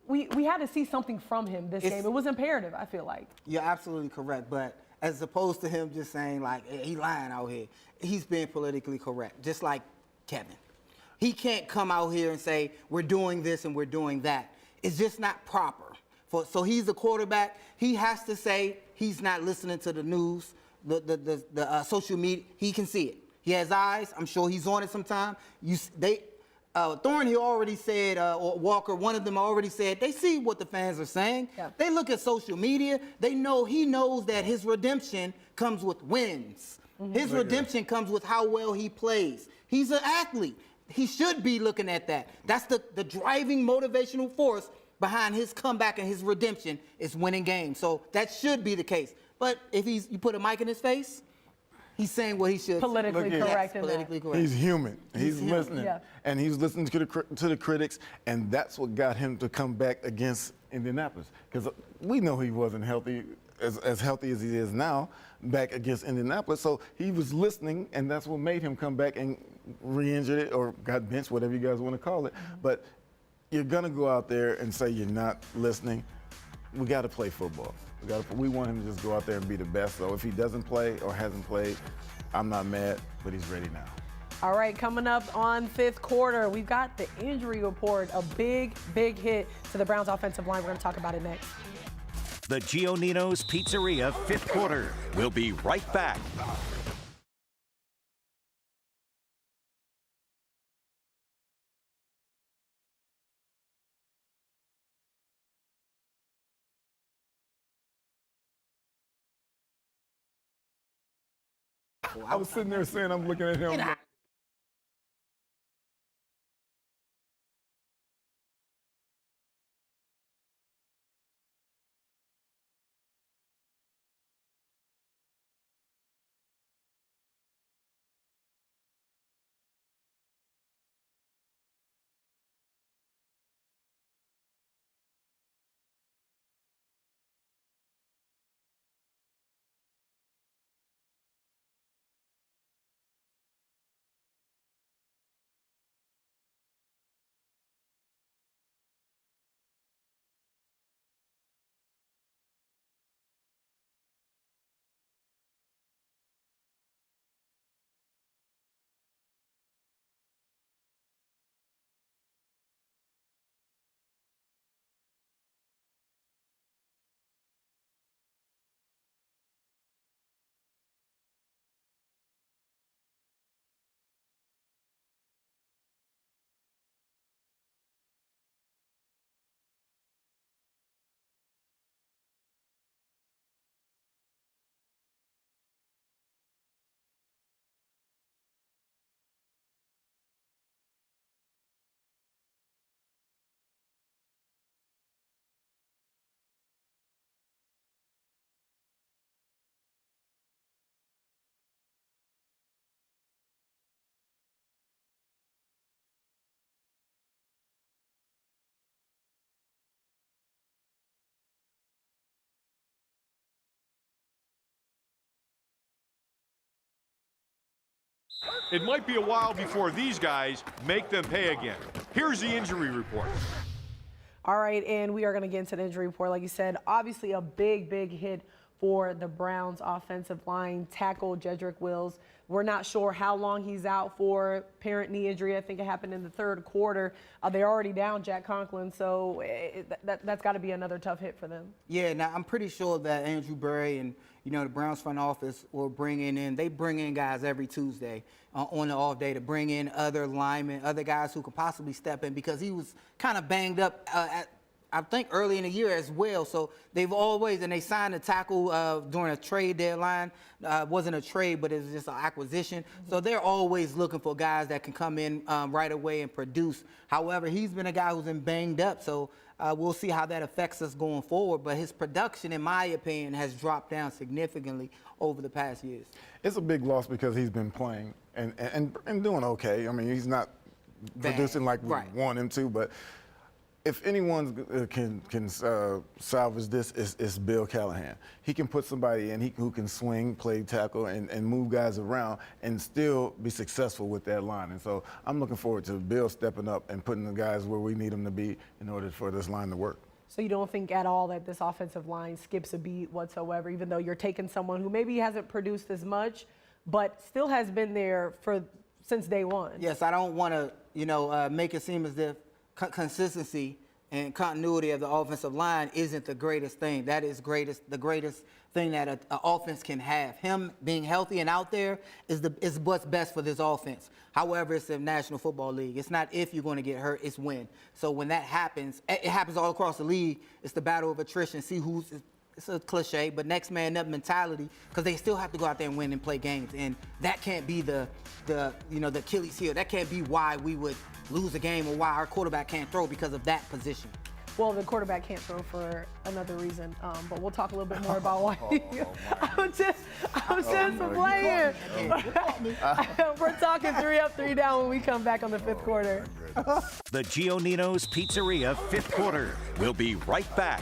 we had to see something from him this game. It was imperative, I feel like. You're absolutely correct, but as opposed to him just saying like he lying out here, he's being politically correct, just like Kevin. He can't come out here and say we're doing this and we're doing that. It's just not proper. So he's the quarterback. He has to say he's not listening to the news, the social media. He can see it. He has eyes. I'm sure he's on it sometime. Thornhill already said, or Walker, one of them already said, they see what the fans are saying. Yeah. They look at social media. He knows that his redemption comes with wins. His redemption comes with how well he plays. He's an athlete. He should be looking at that. That's the driving motivational force behind his comeback and his redemption is winning games. So that should be the case. But if you put a mic in his face, he's saying what he should. Politically correct. Yes, politically correct. He's human. He's listening. Yeah. And he's listening to the critics, and that's what got him to come back against Indianapolis. Because we know he wasn't healthy, as healthy as he is now, back against Indianapolis. So he was listening, and that's what made him come back and re-injured it or got benched, whatever you guys want to call it. But you're going to go out there and say you're not listening. We got to play football. We want him to just go out there and be the best. So if he doesn't play or hasn't played, I'm not mad, but he's ready now. All right, coming up on fifth quarter, we've got the injury report, a big hit to the Browns offensive line. We're going to talk about it next. The Giannino's Pizzeria fifth quarter. We'll be right back. I was sitting there saying, I'm looking at him. It might be a while before these guys make them pay again. Here's the injury report. All right, and we are going to get into the injury report. Like you said, obviously a big hit for the Browns offensive line. Tackle Jedrick Wills. We're not sure how long he's out for. Apparent knee injury. I think it happened in the third quarter. They're already down Jack Conklin, so that's got to be another tough hit for them. Yeah, now I'm pretty sure that Andrew Berry and the Browns front office will bring in guys every Tuesday on the off day to bring in other linemen, other guys who could possibly step in because he was kind of banged up I think early in the year as well. So they've always, and they signed a tackle during a trade deadline. It wasn't a trade, but it was just an acquisition. So they're always looking for guys that can come in right away and produce. However, he's been a guy who's been banged up. So we'll see how that affects us going forward. But his production, in my opinion, has dropped down significantly over the past years. It's a big loss because he's been playing and doing okay. I mean, he's not producing like we want him to, but if anyone can salvage this, it's Bill Callahan. He can put somebody in who can swing, play tackle, and move guys around and still be successful with that line. And so I'm looking forward to Bill stepping up and putting the guys where we need them to be in order for this line to work. So you don't think at all that this offensive line skips a beat whatsoever, even though you're taking someone who maybe hasn't produced as much, but still has been there since day one? Yes, I don't want to, make it seem as if consistency and continuity of the offensive line isn't the greatest thing. That is the greatest thing that an offense can have. Him being healthy and out there is what's best for this offense. However, it's the National Football League. It's not if you're going to get hurt, it's when. So when that happens, it happens all across the league. It's the battle of attrition. See who's, it's a cliche, but next man up mentality, because they still have to go out there and win and play games. And that can't be the Achilles heel. That can't be why we would lose a game or why our quarterback can't throw, because of that position. Well, the quarterback can't throw for another reason, but we'll talk a little bit more about why. I'm just playing. We're talking 3 up, 3 down when we come back on the 5th quarter. The Giannino's Pizzeria 5th quarter. We'll be right back.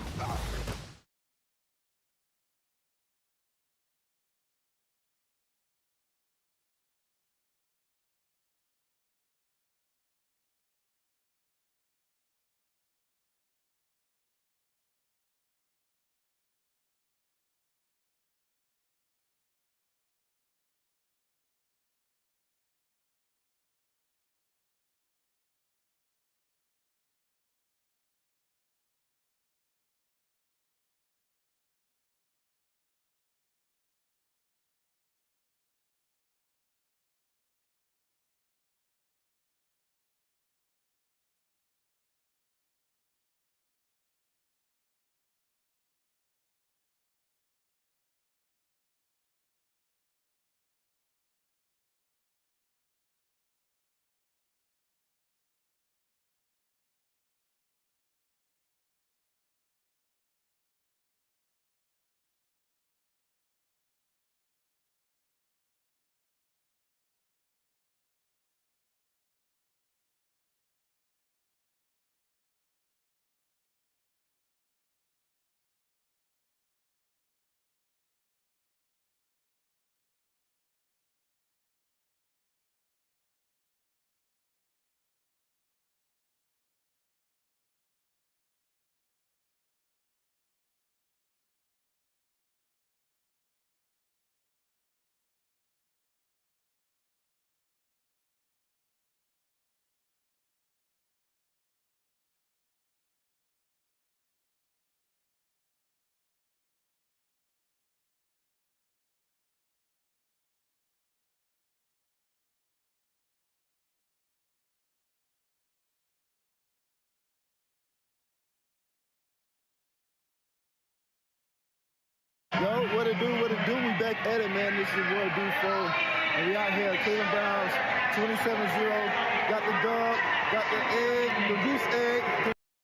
Yo, what it do, we back at it, man. This is your boy D4, and we out here, Cleveland Browns, 27-0, got the dub, got the egg, the goose egg.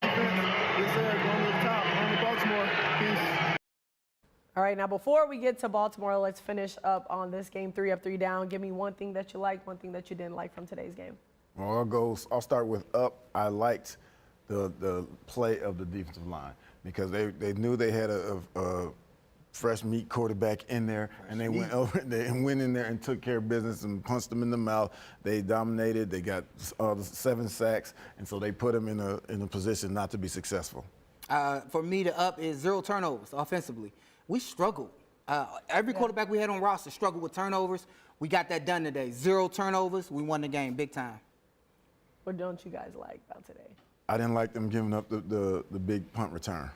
Yes, sir, going to the top, on to Baltimore. Peace. All right, now before we get to Baltimore, let's finish up on this game, 3 up, 3 down. Give me one thing that you liked, one thing that you didn't like from today's game. Well, I'll start with up. I liked the play of the defensive line because they knew they had a fresh meat quarterback in there, and they went over there and went in there and took care of business and punched them in the mouth. They dominated. They got 7 sacks, and so they put them in a position not to be successful. For me, the up is 0 turnovers offensively. We struggled. Every quarterback we had on roster struggled with turnovers. We got that done today. 0 turnovers. We won the game big time. What don't you guys like about today? I didn't like them giving up the big punt return.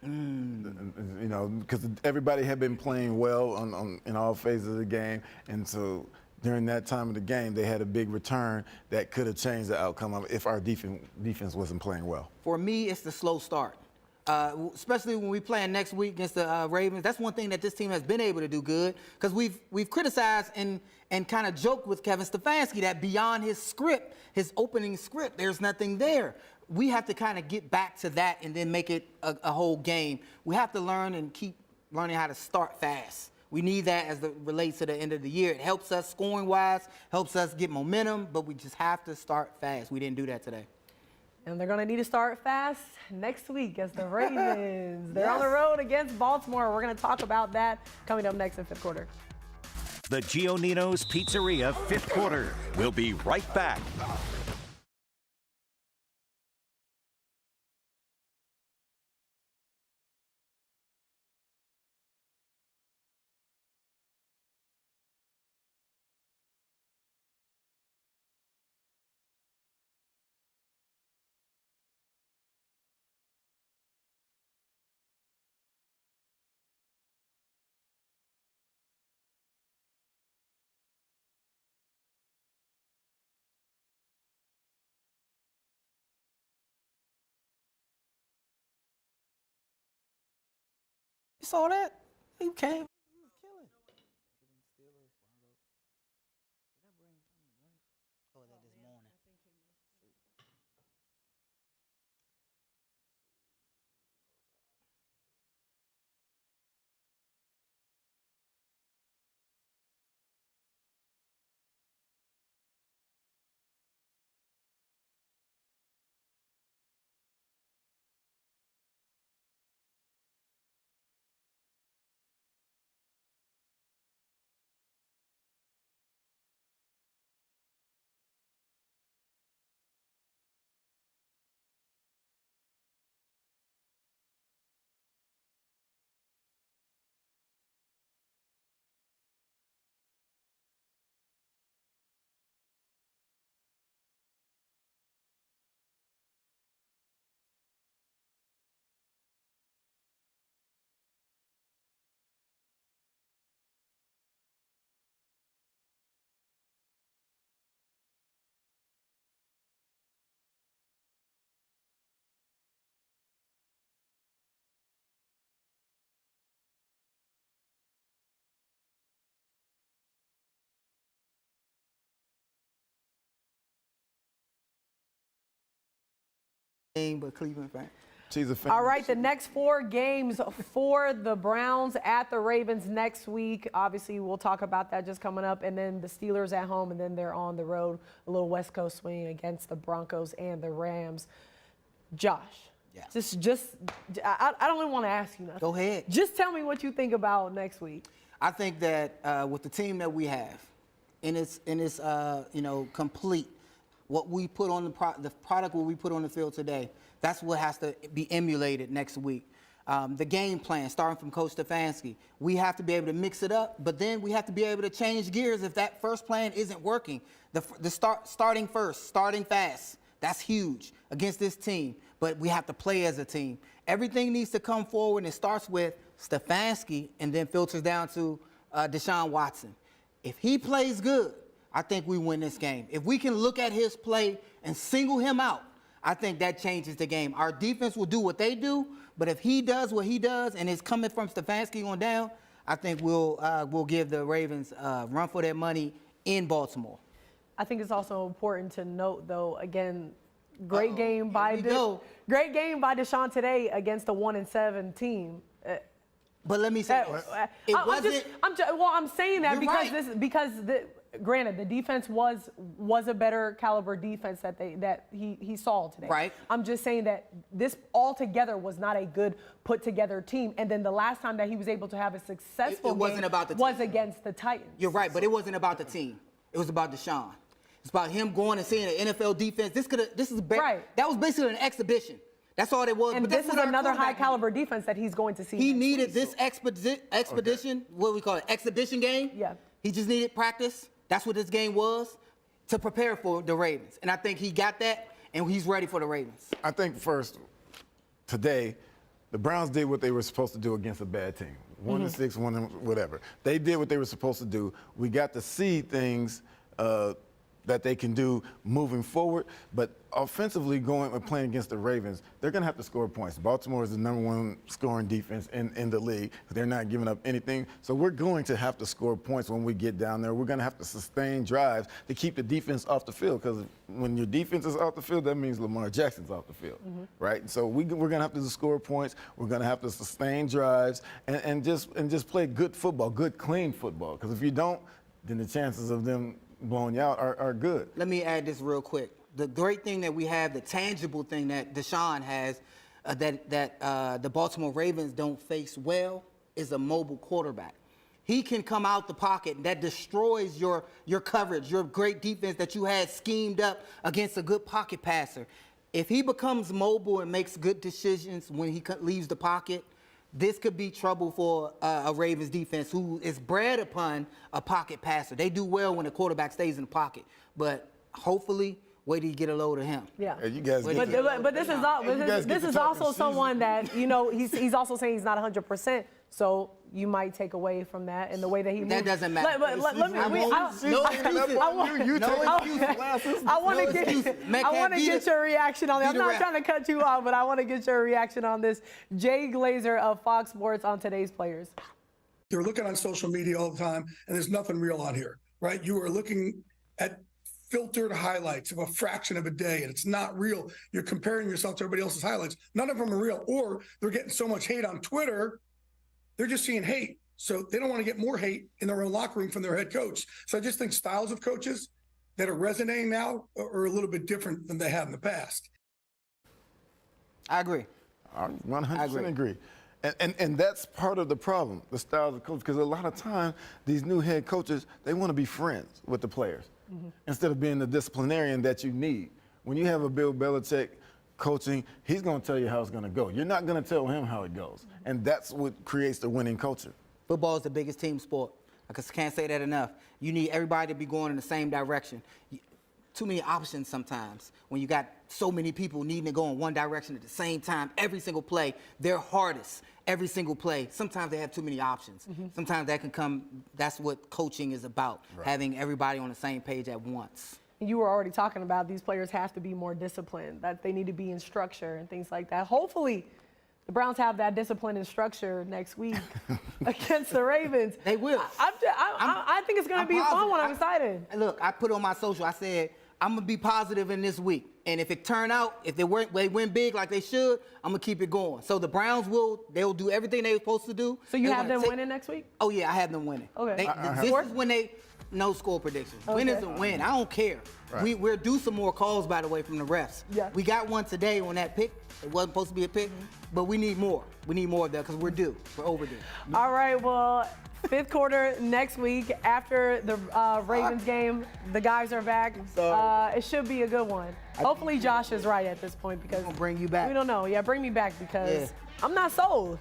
You know, because everybody had been playing well in all phases of the game, and so during that time of the game, they had a big return that could have changed the outcome of it if our defense wasn't playing well. For me, it's the slow start, especially when we play next week against the Ravens. That's one thing that this team has been able to do good, because we've criticized and kind of joked with Kevin Stefanski that beyond his script, his opening script, there's nothing there. We have to kind of get back to that and then make it a whole game. We have to learn and keep learning how to start fast. We need that as it relates to the end of the year. It helps us scoring-wise, helps us get momentum, but we just have to start fast. We didn't do that today. And they're going to need to start fast next week as the Ravens. They're on the road against Baltimore. We're going to talk about that coming up next in 5th quarter. The Giannino's Pizzeria 5th quarter. We'll be right back. You saw that? He came. He was killing. Oh, that this morning. But Cleveland fan. She's a fan. All right, the next 4 games for the Browns at the Ravens next week. Obviously, we'll talk about that just coming up. And then the Steelers at home, and then they're on the road, a little West Coast swing against the Broncos and the Rams. Josh, I don't even want to ask you nothing. Go ahead. Just tell me what you think about next week. I think that with the team that we have, in its complete, what we put on the product what we put on the field today, that's what has to be emulated next week. The game plan, starting from Coach Stefanski, we have to be able to mix it up, but then we have to be able to change gears if that first plan isn't working. Starting first, starting fast, that's huge against this team, but we have to play as a team. Everything needs to come forward, and it starts with Stefanski and then filters down to Deshaun Watson. If he plays good, I think we win this game. If we can look at his play and single him out, I think that changes the game. Our defense will do what they do, but if he does what he does and it's coming from Stefanski on down, I think we'll give the Ravens a run for their money in Baltimore. I think it's also important to note, though, again, great game by Deshaun today against a 1-7 team. But let me say, I'm saying that because granted, the defense was a better caliber defense that he saw today. Right. I'm just saying that this altogether was not a good put together team. And then the last time that he was able to have a successful game was against the Titans. You're right, but it wasn't about the team. It was about Deshaun. It's about him going and seeing an NFL defense. That was basically an exhibition. That's all it was. And but this is another high caliber defense that he's going to see. He needed this expedition, what we call it, exhibition game. Yeah. He just needed practice. That's what this game was, to prepare for the Ravens. And I think he got that, and he's ready for the Ravens. I think first, today, the Browns did what they were supposed to do against a bad team. 1-6, whatever. They did what they were supposed to do. We got to see things that they can do moving forward. But offensively, going and playing against the Ravens, they're going to have to score points. Baltimore is the #1 scoring defense in the league. They're not giving up anything. So we're going to have to score points when we get down there. We're going to have to sustain drives to keep the defense off the field, because when your defense is off the field, that means Lamar Jackson's off the field, right? So we're going to have to score points. We're going to have to sustain drives and just play good football, good, clean football. Because if you don't, then the chances of them blowing you out are good. Let me add this real quick. The great thing that we have, the tangible thing that Deshaun has, that the Baltimore Ravens don't face well, is a mobile quarterback. He can come out the pocket, and that destroys your coverage, your great defense that you had schemed up against a good pocket passer. If he becomes mobile and makes good decisions when he leaves the pocket, this could be trouble for a Ravens defense who is bred upon a pocket passer. They do well when the quarterback stays in the pocket, but hopefully, wait till you get a load of him. Yeah. Hey, you guys but this is also someone that, he's also saying he's not 100%. So you might take away from that and the way that he moved? That doesn't matter. Let me. I want to get your reaction on that. I'm not trying to cut you off, but I want to get your reaction on this. Jay Glazer of Fox Sports on today's players. They're looking on social media all the time, and there's nothing real on here, right? You are looking at filtered highlights of a fraction of a day, and it's not real. You're comparing yourself to everybody else's highlights. None of them are real, or they're getting so much hate on Twitter, they're just seeing hate. So they don't want to get more hate in their own locker room from their head coach. So I just think styles of coaches that are resonating now are a little bit different than they have in the past. I agree. I 100% agree. And that's part of the problem, the styles of coach, because a lot of times these new head coaches, they want to be friends with the players instead of being the disciplinarian that you need. When you have a Bill Belichick coaching, he's going to tell you how it's going to go. You're not going to tell him how it goes. And that's what creates the winning culture. Football is the biggest team sport. I just can't say that enough. You need everybody to be going in the same direction. Too many options sometimes. When you got so many people needing to go in one direction at the same time, every single play, their hardest, every single play. Sometimes they have too many options. Sometimes that can come, that's what coaching is about, having everybody on the same page at once. You were already talking about these players have to be more disciplined, that they need to be in structure and things like that. Hopefully, the Browns have that discipline and structure next week against the Ravens. They will. I think it's going to be a fun one. I'm excited. Look, I put on my social, I said, I'm going to be positive in this week. And if it turn out, if they win big like they should, I'm going to keep it going. So the Browns they'll do everything they're supposed to do. So you have them winning next week? Oh, yeah, I have them winning. Okay. This is when no score predictions. Okay. Win is a win. I don't care. Right. We're due some more calls, by the way, from the refs. Yeah. We got one today on that pick. It wasn't supposed to be a pick, but we need more. We need more of that because we're due. We're overdue. All right, well, fifth quarter next week after the Ravens game. The guys are back. It should be a good one. Hopefully Josh is right at this point because I'm gonna bring you back. We don't know. Yeah, bring me back because I'm not sold.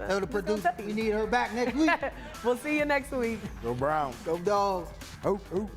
Tell the producer we need her back next week. We'll see you next week. Go Browns. Go Dogs. Oh, oh.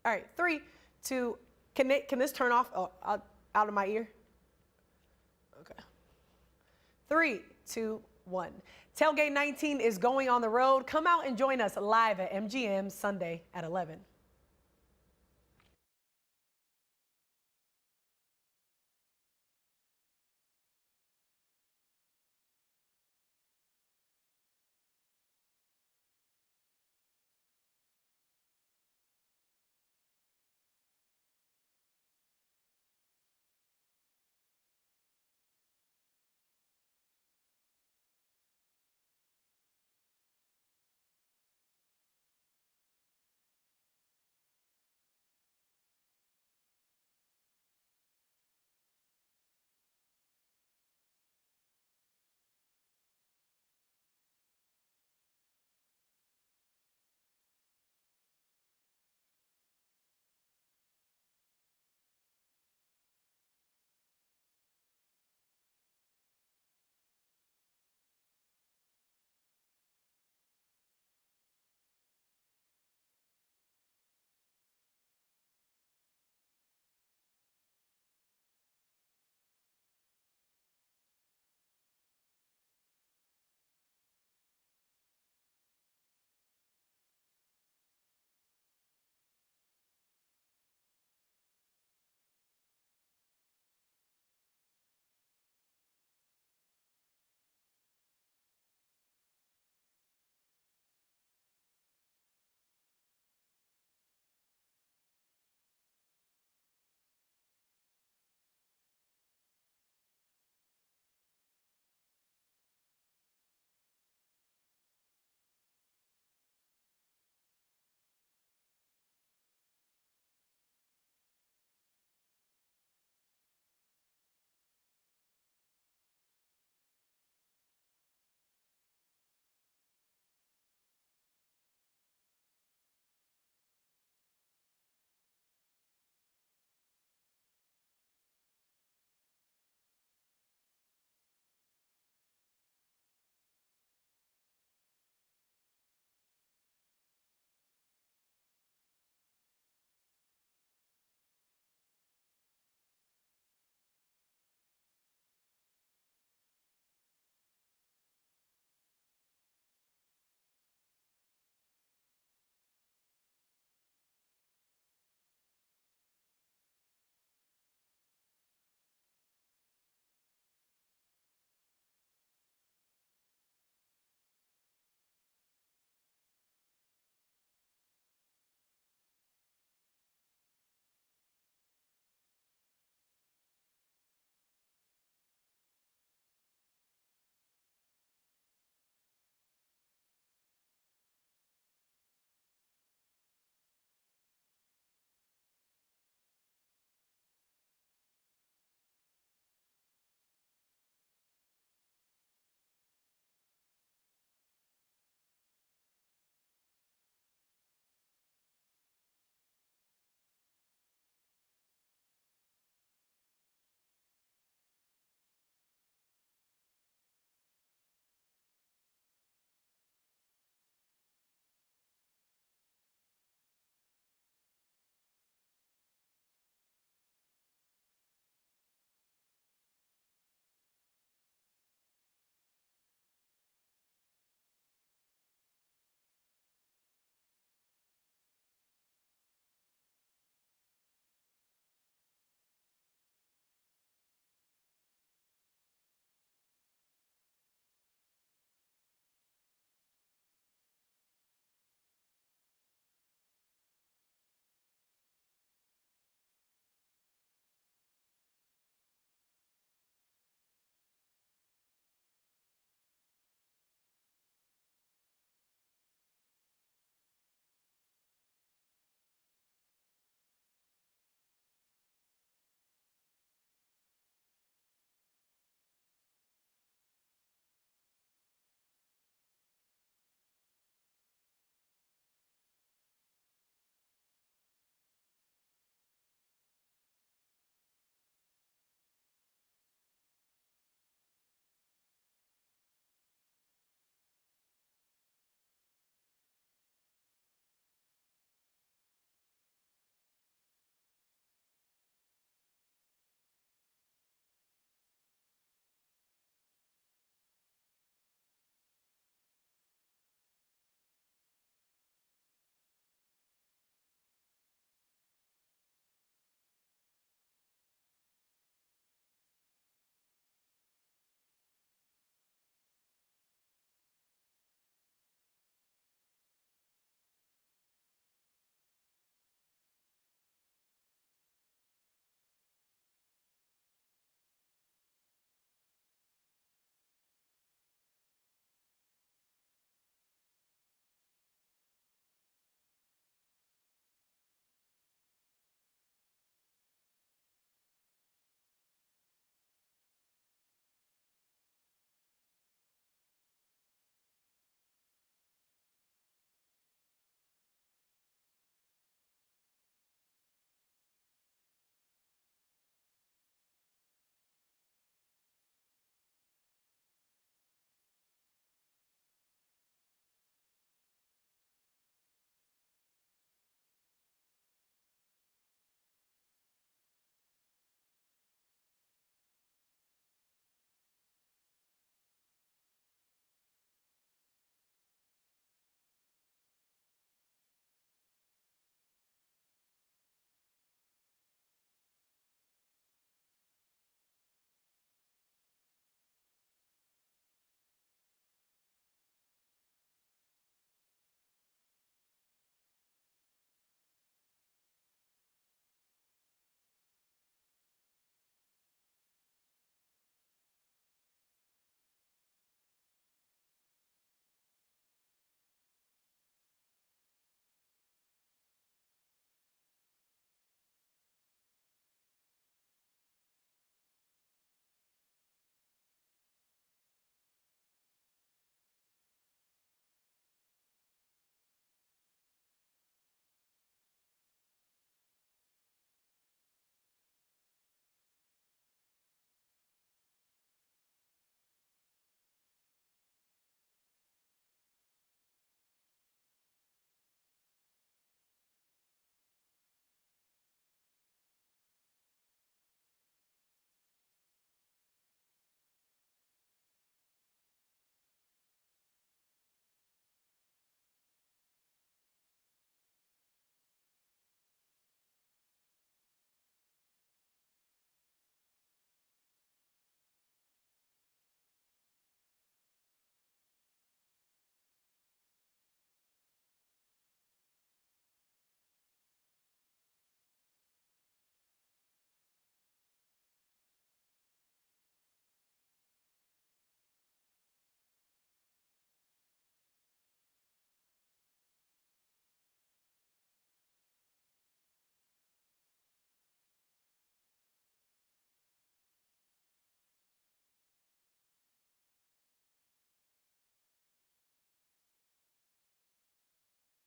All right, 3, 2, can this turn off out of my ear? Okay. 3, 2, 1. Tailgate 19 is going on the road. Come out and join us live at MGM Sunday at 11.